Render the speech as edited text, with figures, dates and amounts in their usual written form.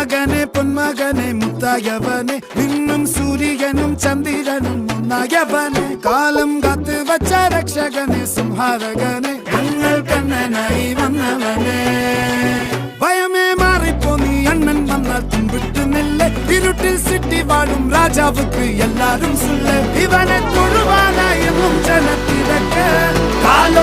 മകനെ പൊന്മകനെ മുത്തായവനെ നിന്നും സൂര്യനും ചന്ദ്രനും ഒന്നായവനെ കാലം കാത്ത് വച്ച രക്ഷകനെ സംഹാരകനെ ഞങ്ങൾ കണ്ണനായി വന്നവനെ ഭയമേ മാറിപ്പോ നീ അണ്ണൻ വന്നാൽ തുമ്പിട്ടുന്നില്ല ഇരുട്ടിൽ സിറ്റി വാഴും രാജാവുക്ക് എല്ലാരും സുല്ല ഇവനെ തൊഴുവാനായും ജനത്തിരക്ക് കാലോ